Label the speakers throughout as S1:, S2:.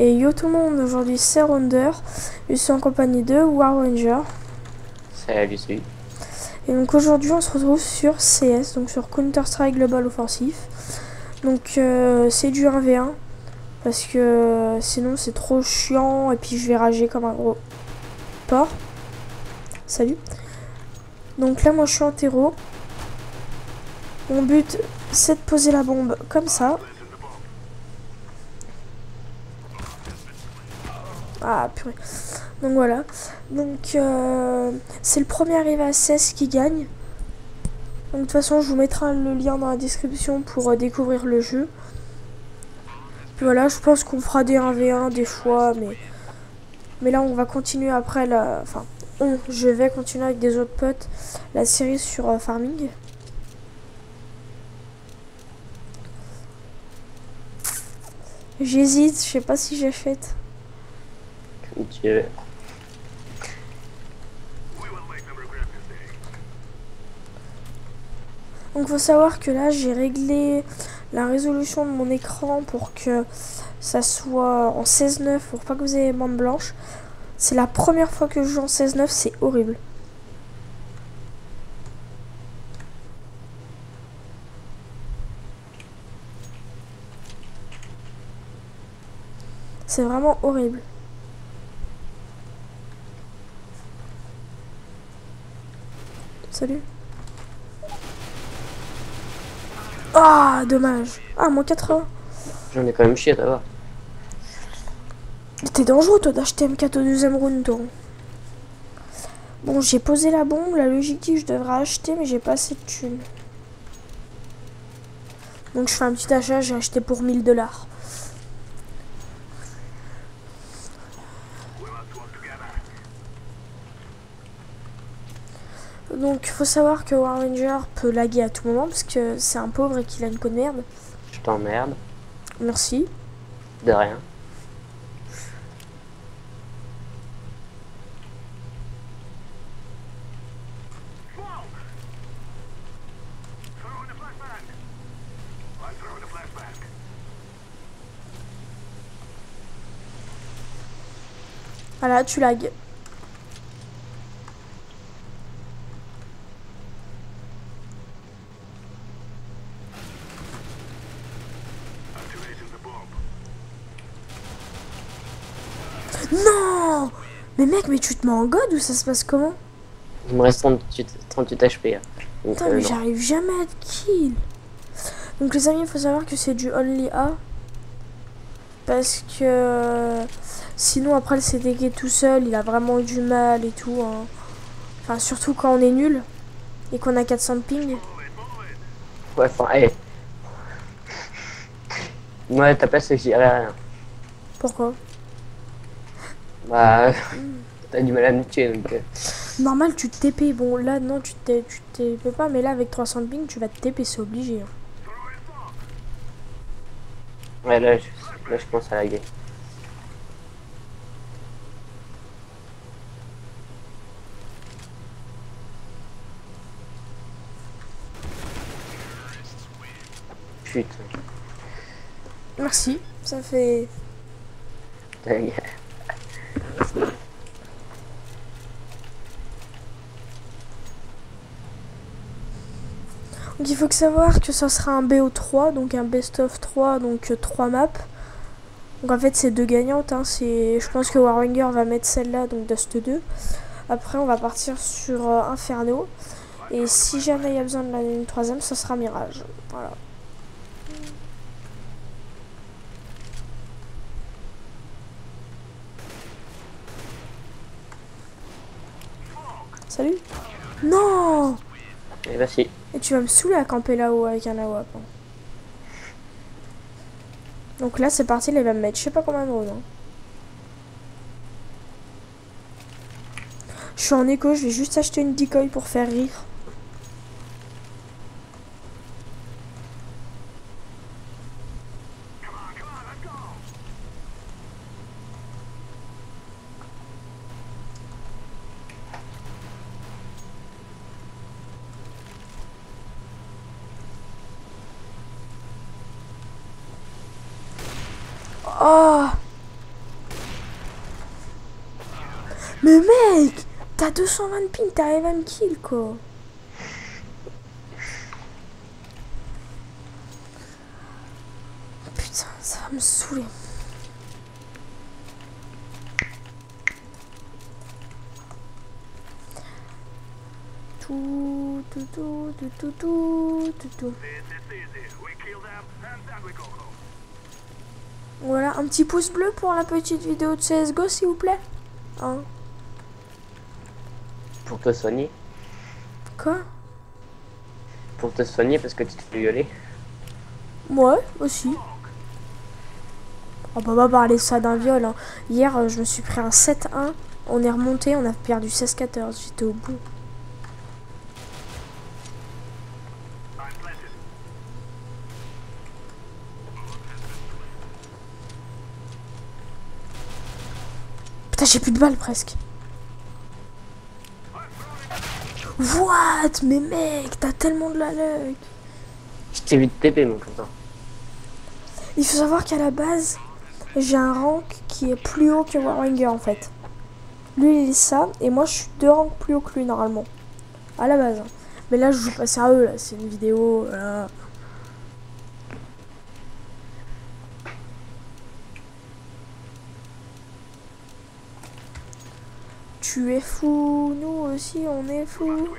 S1: Et yo tout le monde, aujourd'hui c'est Ronder, je suis en compagnie de War Ranger.
S2: Salut, salut.
S1: Et donc aujourd'hui on se retrouve sur CS, donc sur Counter-Strike Global Offensive. Donc c'est du 1v1, parce que sinon c'est trop chiant et puis je vais rager comme un gros porc. Salut. Donc là moi je suis en terreau. Mon but c'est de poser la bombe comme ça. Ah purée. Donc voilà. Donc c'est le premier arrivé à 16 qui gagne. Donc de toute façon je vous mettrai le lien dans la description pour découvrir le jeu. Puis voilà, je pense qu'on fera des 1v1 des fois, mais là on va continuer après la. Enfin, je vais continuer avec des autres potes la série sur Farming. J'hésite, je sais pas si j'achète.
S2: Comme tu veux.
S1: Donc faut savoir que là j'ai réglé la résolution de mon écran pour que ça soit en 16:9 pour pas que vous ayez bande blanche. C'est la première fois que je joue en 16:9, c'est horrible. C'est vraiment horrible. Salut. Ah, dommage. Ah, moins 80.
S2: J'en ai quand même chié, ça va.
S1: T'es dangereux, toi, d'acheter M4 au deuxième round, toi. Bon, j'ai posé la bombe. La logique dit que je devrais acheter, mais j'ai pas assez de thunes. Donc, je fais un petit achat. J'ai acheté pour 1000$. Donc, il faut savoir que War Ranger peut laguer à tout moment parce que c'est un pauvre et qu'il a une code merde.
S2: Je t'emmerde.
S1: Merci.
S2: De rien.
S1: Voilà, tu lagues. Non! Mais mec, mais tu te mets en god ou ça se passe comment?
S2: Il me reste 38 HP. Hein. Donc,
S1: Putain, mais
S2: non.
S1: j'arrive jamais à te kill. Donc les amis, il faut savoir que c'est du only A. Parce que sinon après le CDG tout seul, il a vraiment eu du mal et tout. Hein. Enfin, surtout quand on est nul et qu'on a 400 de ping.
S2: Ouais, enfin, hey. Moi, à ta place, je dirais rien.
S1: Pourquoi?
S2: Bah, t'as du mal à me tuer, donc...
S1: Normal, tu te TP. Bon, là, non, tu TP pas. Mais là, avec 300 de ping, tu vas te TP, c'est obligé. Hein.
S2: Ouais, là, je pense à laguer. Putain.
S1: Merci, ça fait... Donc il faut que savoir que ça sera un BO3, donc un Best of 3, donc 3 maps. Donc en fait c'est 2 gagnantes, hein. Je pense que Warwinger va mettre celle-là, donc Dust 2. Après on va partir sur Inferno. Et si jamais il y a besoin d'une troisième, ça sera Mirage. Voilà. Salut. Non.
S2: Et bah si.
S1: Et tu vas me saouler à camper là-haut avec un AWP. Hein. Donc là c'est parti, il va me mettre je sais pas combien de rounds. Hein. Je suis en écho, je vais juste acheter une decoy pour faire rire. Oh! Mais mec, t'as 220 ping, t'arrives à me kill quoi. Putain, ça va me saouler. Tout. Voilà, un petit pouce bleu pour la petite vidéo de CSGO s'il vous plaît. Hein?
S2: Pour te soigner.
S1: Quoi?
S2: Pour te soigner parce que tu te fais violer.
S1: Ouais, aussi. On peut pas parler ça d'un viol. Hein. Hier, je me suis pris un 7-1. On est remonté, on a perdu 16-14. J'étais au bout. Putain, j'ai plus de balles presque. What? Mais mec, t'as tellement de la luck.
S2: Je t'ai vu de TP mon putain.
S1: Il faut savoir qu'à la base, j'ai un rank qui est plus haut que Warwinger en fait. Lui il est ça, et moi je suis 2 ranks plus haut que lui normalement. À la base. Hein. Mais là je joue pas sérieux, là c'est une vidéo. Voilà. Tu es fou, nous aussi on est fou.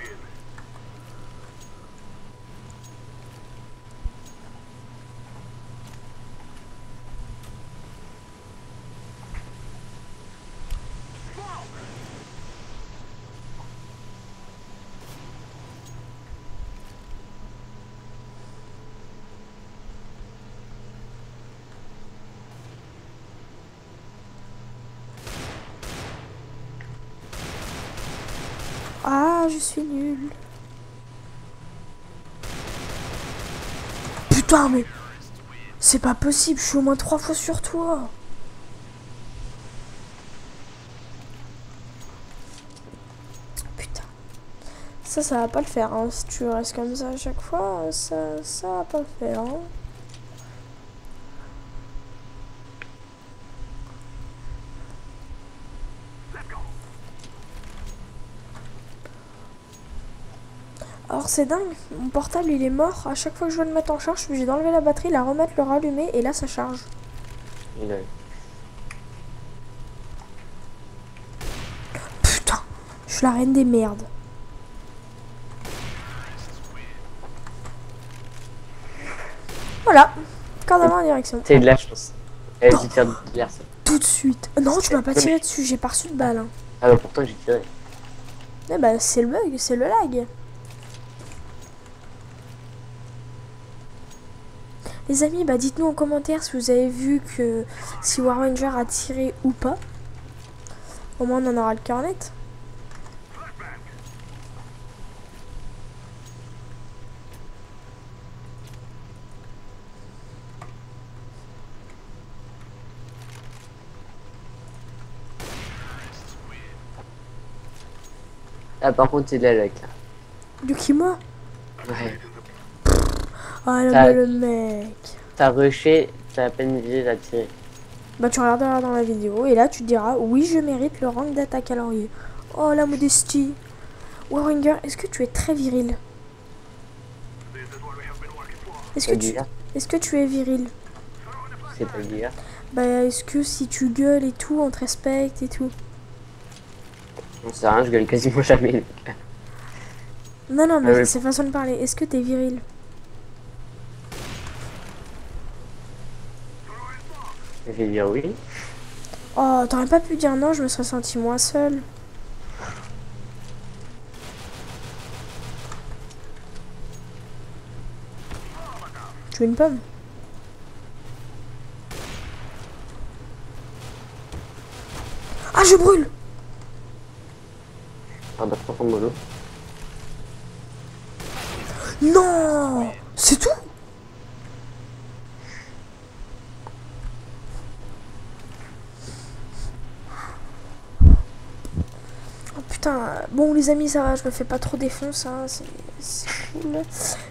S1: Ah, je suis nulle. Putain, mais... C'est pas possible, je suis au moins 3 fois sur toi. Putain. Ça va pas le faire, hein. Si tu restes comme ça à chaque fois, ça va pas le faire, hein. Alors c'est dingue, mon portable il est mort, à chaque fois que je veux le mettre en charge, je suis obligée d'enlever la batterie, la remettre, le rallumer et là ça charge. Putain, je suis la reine des merdes. Voilà, cardamome en direction.
S2: C'est de la chance. Elle a dû faire de ça.
S1: Tout de suite. Non, tu m'as pas tiré dessus, j'ai pas reçu de balle. Hein.
S2: Ah bah pourtant j'ai tiré.
S1: Eh bah c'est le bug, c'est le lag. Les amis, bah dites-nous en commentaire si vous avez vu que si Warwinger a tiré ou pas. Au moins on en aura le cœur net.
S2: Ah par contre c'est de la luck là.
S1: De qui moi?
S2: Ouais.
S1: Ah là, le mec.
S2: T'as rushé, t'as à peine visé, t'as tiré.
S1: Bah tu regarderas dans la vidéo et là tu te diras oui je mérite le rank d'attaque à laurier. Oh la modestie. Warwinger, est-ce que tu es très viril? Est-ce que tu es viril?
S2: C'est-à-dire?
S1: Bah est-ce que si tu gueules et tout, on te respecte et tout?
S2: On sait rien, je gueule quasiment jamais.
S1: Non mais c'est façon de parler. Est-ce que t'es viril?
S2: Je vais dire oui.
S1: Oh, t'aurais pas pu dire non, je me serais senti moins seule. Tu veux une pomme? Ah, je brûle!
S2: Ah bah prends ton mollo.
S1: Non! C'est tout? Oh putain, bon les amis ça va, je me fais pas trop défonce, hein, c'est cool.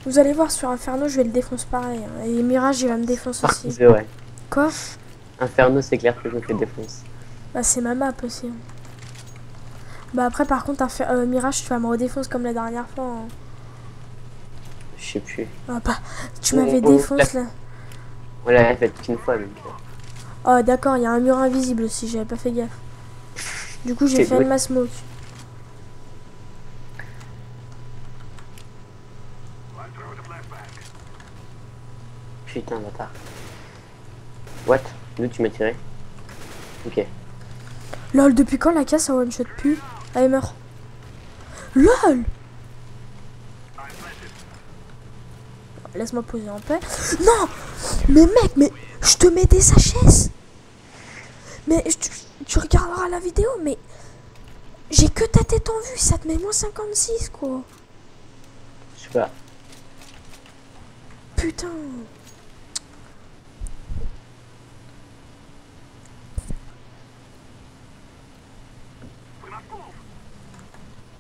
S1: Vous allez voir sur Inferno je vais le défoncer pareil, hein, et Mirage il va me défoncer aussi.
S2: C'est vrai.
S1: Quoi?
S2: Inferno c'est clair que je me fais défoncer.
S1: Bah c'est ma map aussi. Bah après par contre Mirage tu vas me redéfoncer comme la dernière fois. Hein.
S2: Je sais plus.
S1: Ah bah tu m'avais défoncé là.
S2: On l'a fait qu'une fois donc.
S1: Oh d'accord, il y a un mur invisible aussi, j'avais pas fait gaffe. Du coup j'ai fait ma smoke.
S2: Putain bâtard. What? D'où tu m'as tiré? Ok.
S1: Lol, depuis quand la casse a one shot plus? Allez meurs. LOL. Laisse-moi poser en paix. Non. Mais mec, mais je te mets des HS. Mais tu regarderas la vidéo, mais j'ai que ta tête en vue, ça te met moins 56 quoi.
S2: Je sais pas.
S1: Putain.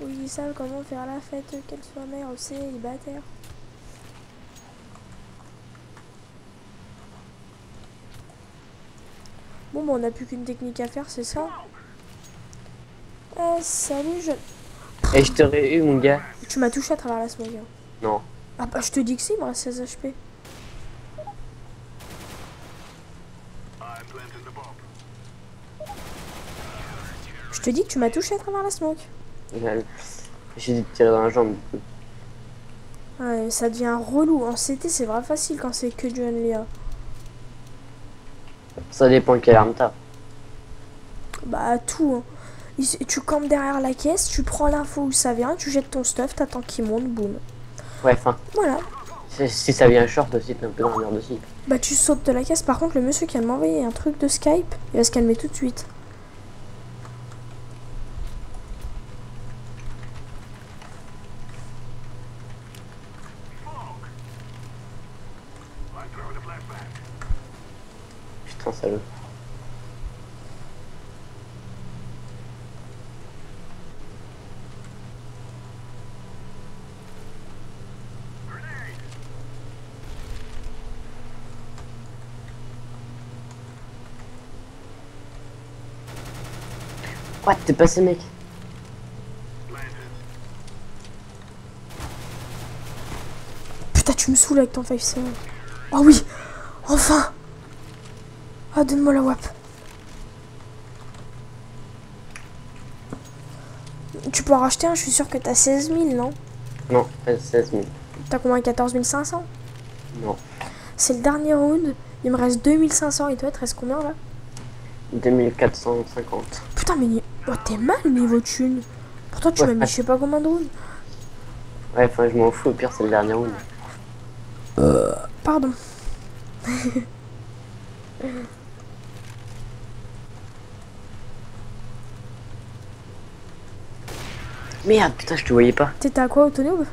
S1: Oui, ils savent comment faire la fête, qu'elle soit mère ou célibataire. Bon, bah, on n'a plus qu'une technique à faire, c'est ça. Salut, je...
S2: Et je t'aurais eu, mon gars.
S1: Tu m'as touché à travers la smoke. Hein.
S2: Non.
S1: Ah bah, je te dis que si, moi, 16 HP. Je te dis que tu m'as touché à travers la smoke.
S2: J'ai dû te tirer dans la jambe. Du coup.
S1: Ouais, ça devient relou. En CT, c'est vraiment facile quand c'est que du Only.
S2: Ça dépend quelle arme t'as.
S1: Bah, tout. Hein. Tu campes derrière la caisse, tu prends l'info où ça vient, tu jettes ton stuff, t'attends qu'il monte, boum.
S2: Ouais, enfin.
S1: Voilà.
S2: Si ça vient short aussi, t'es un peu dans la merde aussi.
S1: Bah, tu sautes de la caisse. Par contre, le monsieur qui vient de m'envoyer un truc de Skype, il va se calmer tout de suite.
S2: Putain, salaud. What? T'es passé, mec?
S1: Putain, tu me saoules avec ton 5-7. Oh oui! Enfin! Ah, donne-moi la WAP. Tu peux en racheter un, je suis sûr que t'as 16 000, non?
S2: Non, 16 000.
S1: T'as combien? 14 500?
S2: Non.
S1: C'est le dernier round. Il me reste 2500 et toi, il te reste combien là?
S2: 2450.
S1: Putain, mais oh, t'es mal niveau thune. Pourtant, tu m'as mis je sais pas combien de rounds.
S2: Ouais, enfin, je m'en fous, au pire, c'est le dernier round.
S1: Pardon.
S2: Merde, putain, je te voyais pas.
S1: T'étais à quoi, Autonome?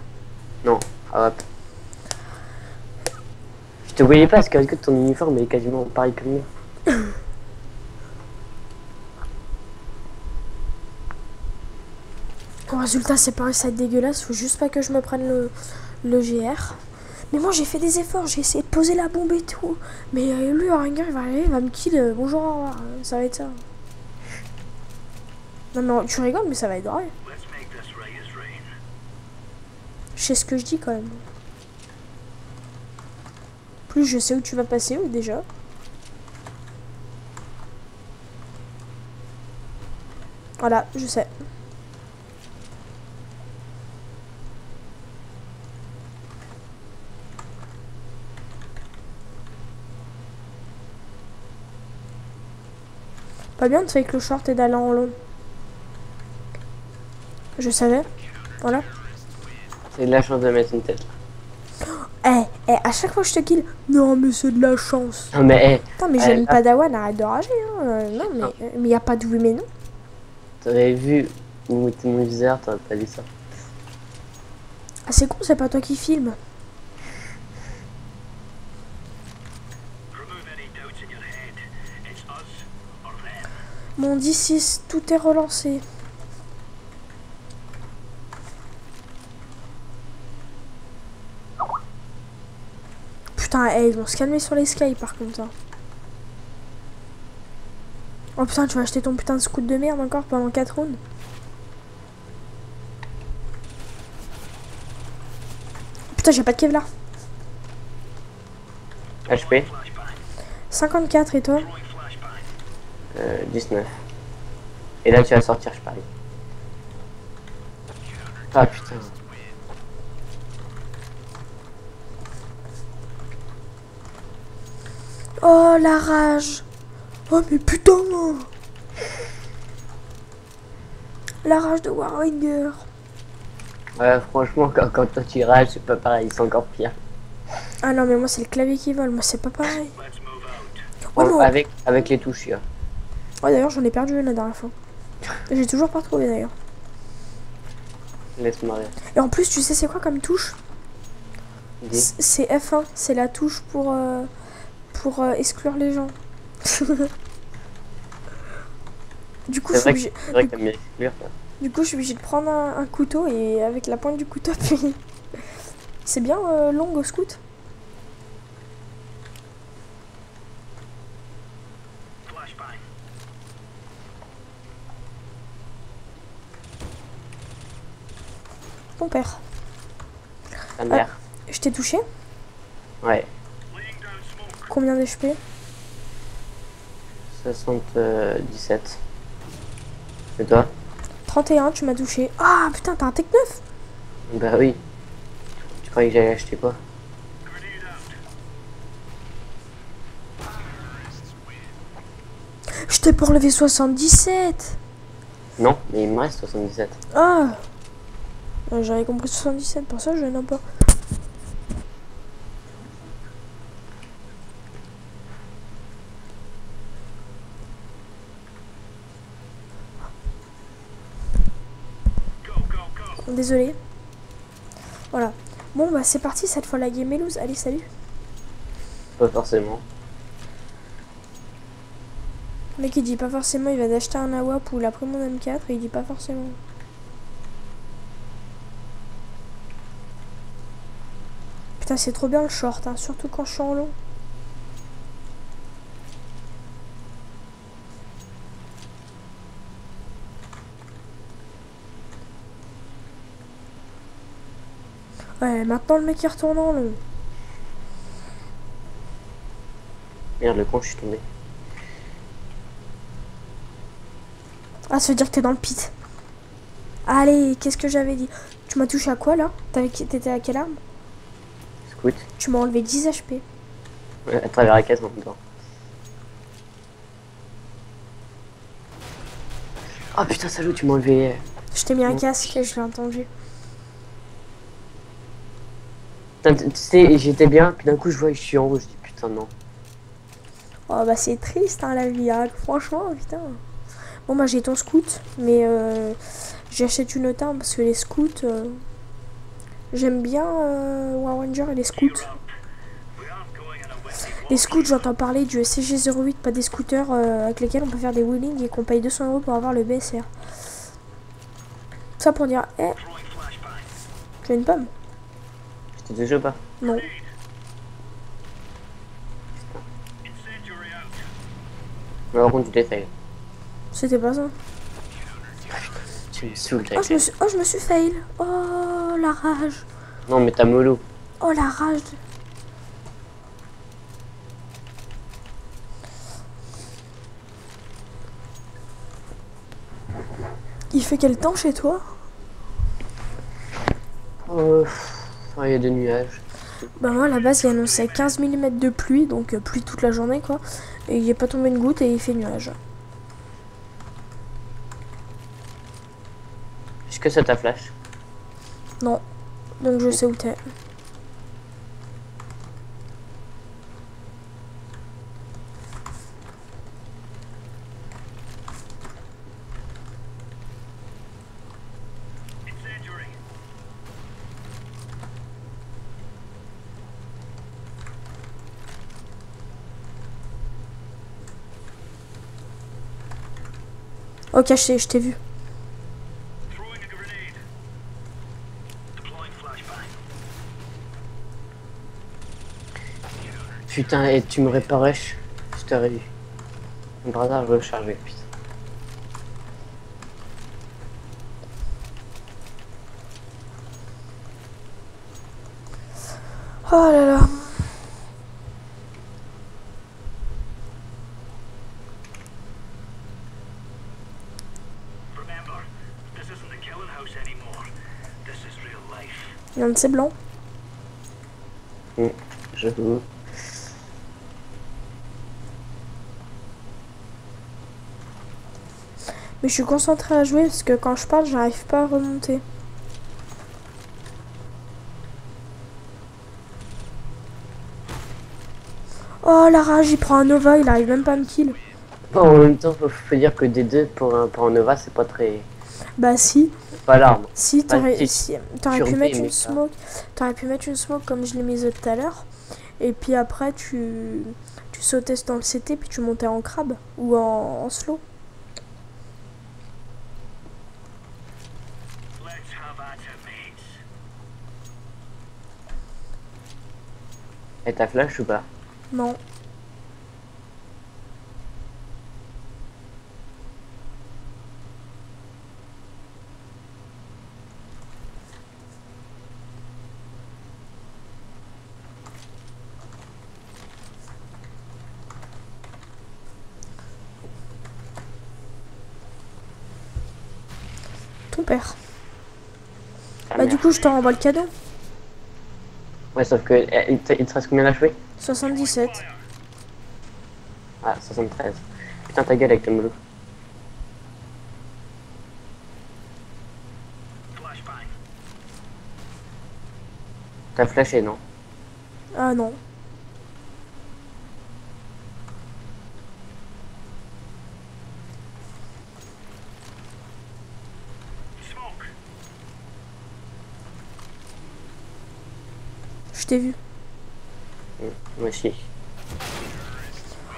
S2: Non, hop. Je te voyais pas parce que ton uniforme est quasiment pareil que le mien.
S1: Au résultat, c'est pareil, ça va être dégueulasse. Faut juste pas que je me prenne le GR. Mais moi, j'ai fait des efforts. J'ai essayé de poser la bombe et tout. Mais lui, Ranger, il va arriver, il va me kill. Bonjour, au revoir. Ça va être ça. Non, mais tu rigoles, mais ça va être drôle. Je sais ce que je dis quand même. Plus je sais où tu vas passer, où déjà. Voilà, je sais. Pas bien de fake le short et d'aller en long. Je savais. Voilà.
S2: C'est de la chance de mettre une tête.
S1: À chaque fois que je te kill. Non, mais c'est de la chance.
S2: Non, mais
S1: Putain, mais j'ai une padawan, arrête de rager. Hein. Non, mais y a pas de oui, mais non.
S2: T'aurais vu où était mon viseur, t'aurais pas dit ça.
S1: Ah, c'est con, c'est pas toi qui filme. Mon 10-6, tout est relancé. Putain, ils vont se calmer sur les sky par contre. Hein. Oh putain, tu vas acheter ton putain de scout de merde encore pendant 4 rounds. Putain, j'ai pas de Kevlar.
S2: HP
S1: 54 et toi?
S2: 19. Et là tu vas sortir, je parie. Ah putain.
S1: Oh la rage. Oh mais putain. La rage de Warwinger.
S2: Ouais, franchement, quand toi tu rages, c'est pas pareil, c'est encore pire.
S1: Ah non mais moi c'est le clavier qui vole, moi c'est pas pareil. Oh non.
S2: Avec les touches, là.
S1: Oh d'ailleurs j'en ai perdu une la dernière fois. J'ai toujours pas trouvé d'ailleurs.
S2: Laisse-moi rire.
S1: Et en plus tu sais c'est quoi comme touche?
S2: Dis.
S1: C'est F1, c'est la touche pour exclure les gens. Du coup,
S2: C'est vrai que t'aimes bien exclure, toi.
S1: du coup je suis obligée de prendre un couteau et avec la pointe du couteau puis... C'est bien long au scout. Ton père.
S2: Ta mère.
S1: Je t'ai touché?
S2: Ouais.
S1: Combien d'HP?
S2: 77. Et toi?
S1: 31, tu m'as touché. Ah putain, t'as un Tech 9?
S2: Bah oui. Tu croyais que j'allais acheter quoi?
S1: Je t'ai pas enlevé 77.
S2: Non, mais il me reste 77.
S1: Ah j'avais compris 77, pour ça je n'ai pas. Désolé. Voilà. Bon bah c'est parti, cette fois la game est loose. Allez, salut.
S2: Pas forcément.
S1: Le mec il dit pas forcément il va d'acheter un AWP ou la Primo M4 et il dit pas forcément. Putain c'est trop bien le short, hein, surtout quand je suis en long. Ouais, maintenant le mec il retourne en long.
S2: Merde, le con, je suis tombé.
S1: Ah, ça veut dire que t'es dans le pit. Allez, qu'est-ce que j'avais dit? Tu m'as touché à quoi là? T'étais à quelle arme?
S2: Scout.
S1: Tu m'as enlevé 10 HP.
S2: Ouais, à travers la caisse en même temps. Oh putain, salaud, tu m'as enlevé.
S1: Je t'ai mis un casque, je l'ai entendu.
S2: Putain, tu sais, j'étais bien, puis d'un coup je vois que je suis en haut, je dis putain non.
S1: Oh bah c'est triste hein, la vie, hein. Franchement, putain. Bon bah j'ai ton scout, mais j'achète une autre arme parce que les scouts, j'aime bien Warwinger et les scouts. Les scouts, j'entends parler du SCG-08, pas des scooters avec lesquels on peut faire des wheelings et qu'on paye 200 € pour avoir le BSR. Ça pour dire, tu as une pomme?
S2: Je te touche pas?
S1: Non.
S2: Mais par contre, tu t'es fail.
S1: C'était pas ça.
S2: Tu me saoules,
S1: Oh, je me suis fail. Oh, la rage.
S2: Non, mais t'as mollo.
S1: Oh, la rage. Il fait quel temps chez toi?
S2: Il y a des nuages.
S1: Bah moi à la base il annonçait 15 mm de pluie, donc pluie toute la journée quoi. Et il n'est pas tombé une goutte et il fait nuage.
S2: Est-ce que ça t'a flash?
S1: Non, donc je sais où t'es. Ok, je t'ai vu.
S2: Putain, et tu m'aurais pas rush, je t'aurais vu. Par hasard, je veux charger, putain.
S1: Oh là là. Il y a un de ces blancs.
S2: J'avoue.
S1: Mais je suis concentrée à jouer parce que quand je parle, j'arrive pas à remonter. Oh la rage, il prend un Nova, il arrive même pas à me kill.
S2: Bon, en même temps, faut dire que des deux pour un Nova, c'est pas très.
S1: Bah si.
S2: Pas l'arme.
S1: Si, t'aurais
S2: Survie,
S1: pu mettre
S2: mais
S1: une smoke. T'aurais pu mettre une smoke comme je l'ai mise tout à l'heure. Et puis après, tu sautais dans le CT, puis tu montais en crabe. Ou en slow.
S2: Et ta flash ou pas?
S1: Non. Ton père. Bah du coup, je t'en renvoie le cadeau.
S2: Ouais, sauf que il te reste combien à jouer?
S1: 77.
S2: Ah, 73. Putain, ta gueule avec le mollo. T'as flashé, non?
S1: Ah non. Je t'ai vu.
S2: Moi aussi.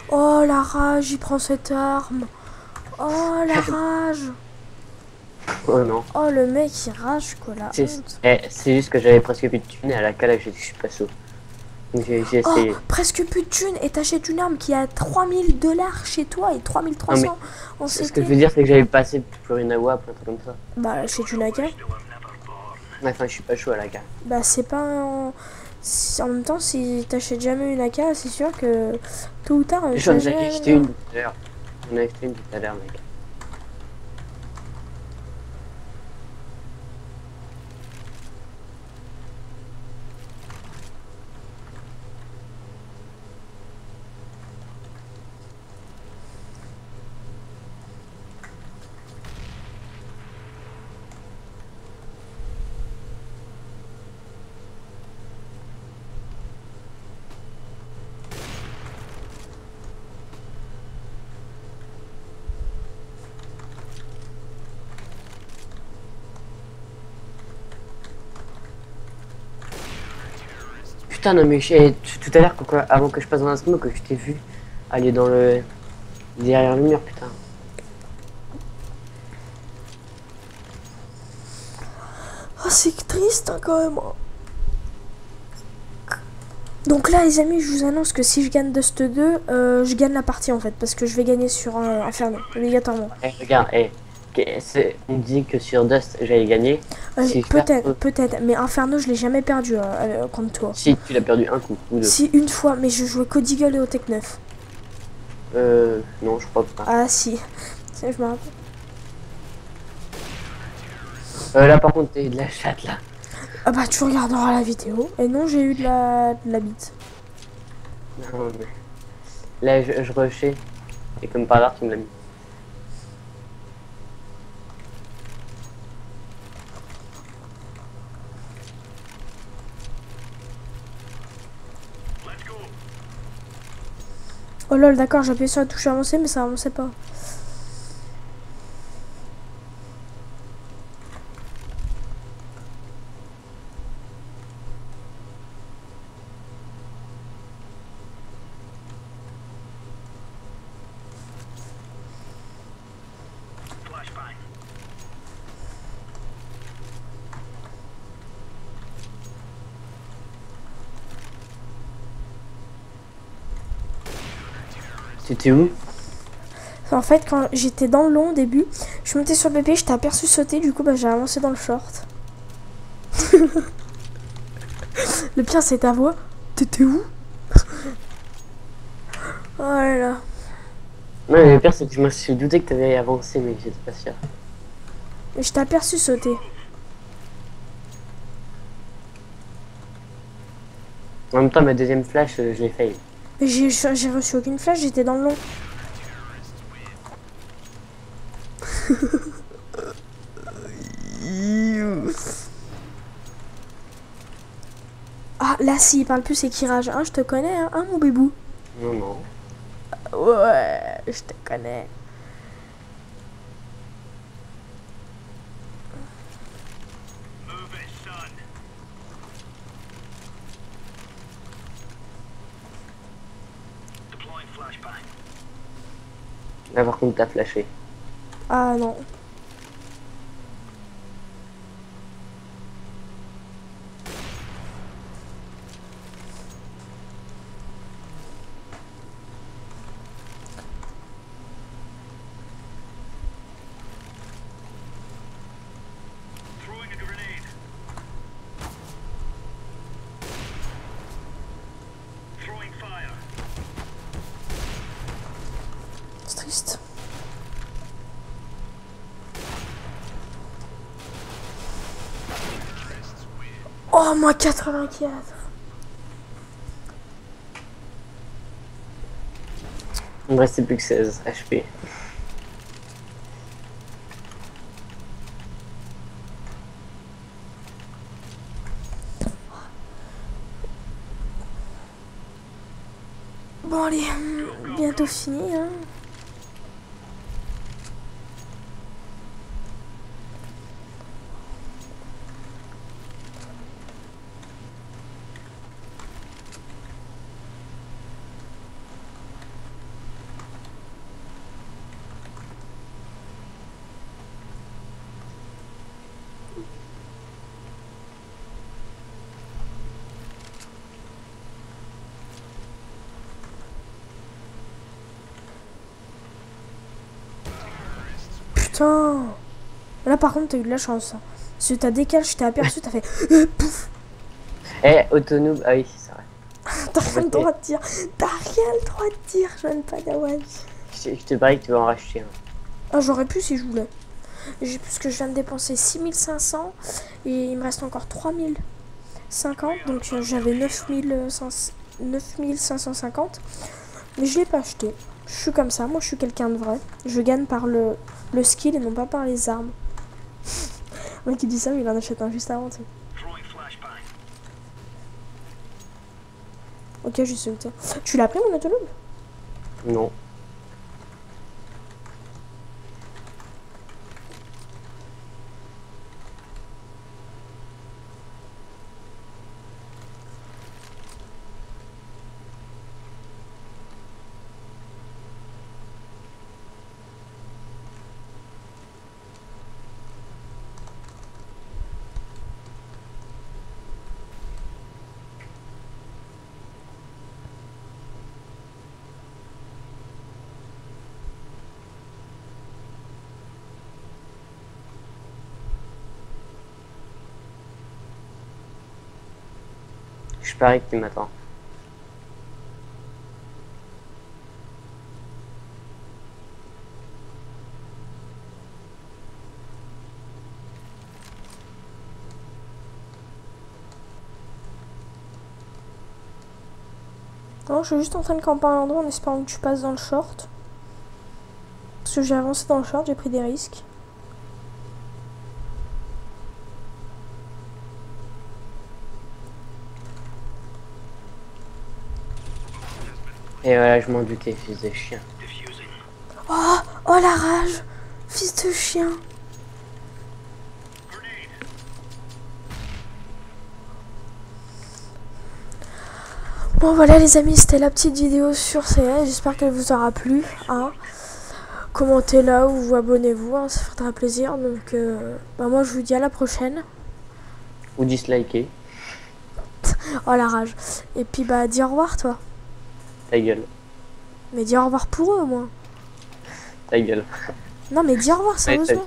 S1: Oh la rage, il prend cette arme. Oh la rage.
S2: Oh non.
S1: Oh le mec il rage quoi la honte.
S2: C'est juste que j'avais presque plus de thunes et à la cale je suis pas saut. Donc j'ai essayé.
S1: Oh, presque plus de thunes et t'achètes une arme qui a 3000 $ chez toi et 3300 en CT.
S2: Ce que je veux dire c'est que j'avais passé pour une AWAP, un truc comme ça.
S1: Bah chez Tunaka.
S2: Enfin je suis pas chaud à la cale.
S1: Bah c'est pas en même temps si t'achètes jamais une AK c'est sûr que tôt ou tard
S2: J'en ai acheté une tout à l'heure. J'en ai acheté une tout à l'heure mec. Putain non mais tout à l'heure avant que je passe dans la smoke je t'ai vu aller dans le derrière le mur putain.
S1: Oh c'est triste hein, quand même. Donc là les amis je vous annonce que si je gagne Dust 2 je gagne la partie en fait parce que je vais gagner sur Inferno obligatoirement.
S2: Regarde on dit que sur Dust j'allais gagner. Si
S1: peut-être mais Inferno je l'ai jamais perdu contre toi.
S2: Si tu l'as perdu un coup ou deux.
S1: Si une fois mais je jouais qu'au Deagle et au Tech 9.
S2: Non je crois pas.
S1: Ah si je me rappelle.
S2: Là par contre t'es de la chatte là.
S1: Ah bah tu regarderas la vidéo. Et non j'ai eu de la bite.
S2: Non mais là je rushais et comme par hasard tu me l'as mis.
S1: Oh lol d'accord j'appuyais sur la touche avancée mais ça avançait pas.
S2: T'étais où?
S1: En fait quand j'étais dans le long au début, je montais sur le BP, je t'ai aperçu sauter, du coup bah j'ai avancé dans le short. Le pire c'est ta voix. T'étais où? Oh là là.
S2: Non, mais le pire, c'est que je me suis douté que t'avais avancé, mais j'étais pas sûr.
S1: Mais je t'ai aperçu sauter.
S2: En même temps, ma deuxième flash, je l'ai fail.
S1: Mais j'ai reçu aucune flash, j'étais dans le long. Ah, là, s'il parle plus, c'est qui rage. Hein, je te connais, hein, mon bébou.
S2: Non, non.
S1: Ouais, je te connais.
S2: Là, par contre, t'as flashé.
S1: Ah non. C'est triste. Oh, moi 84.
S2: Il me restait plus que 16 HP.
S1: Bon, allez, bientôt fini, hein. Putain. Là, par contre, t'as eu de la chance. Hein. Parce que t'as décalé, je t'ai aperçu, t'as fait... Pouf.
S2: Eh, Autonoob, ah oui, c'est vrai.
S1: T'as rien le droit de dire. T'as rien le droit de dire, Jeanne Padawan.
S2: Je te parie que tu vas en racheter un.
S1: Ah, j'aurais pu si je voulais. Puisque je viens de dépenser 6500 et il me reste encore 3050. Donc j'avais 9550. Mais je l'ai pas acheté. Je suis comme ça, moi je suis quelqu'un de vrai. Je gagne par le skill et non pas par les armes. Le mec qui dit ça, mais il en achète un juste avant. Tu sais. Ok, j'ai sauté. Tu l'as pris mon autonome?
S2: Non. Je parie que tu m'attends.
S1: Non, je suis juste en train de camper un endroit en espérant que tu passes dans le short. Parce que j'ai avancé dans le short, j'ai pris des risques.
S2: Et voilà, je m'en doutais, fils de chien.
S1: Oh, oh la rage, fils de chien. Bon voilà les amis, c'était la petite vidéo sur CS, j'espère qu'elle vous aura plu. Hein. Commentez-la ou vous abonnez-vous, hein, ça fera plaisir. Donc bah moi je vous dis à la prochaine.
S2: Ou disliker.
S1: Oh la rage. Et puis bah dis au revoir toi.
S2: Ta gueule.
S1: Mais dis au revoir pour eux au moins.
S2: Ta gueule.
S1: Non mais dis au revoir sérieusement.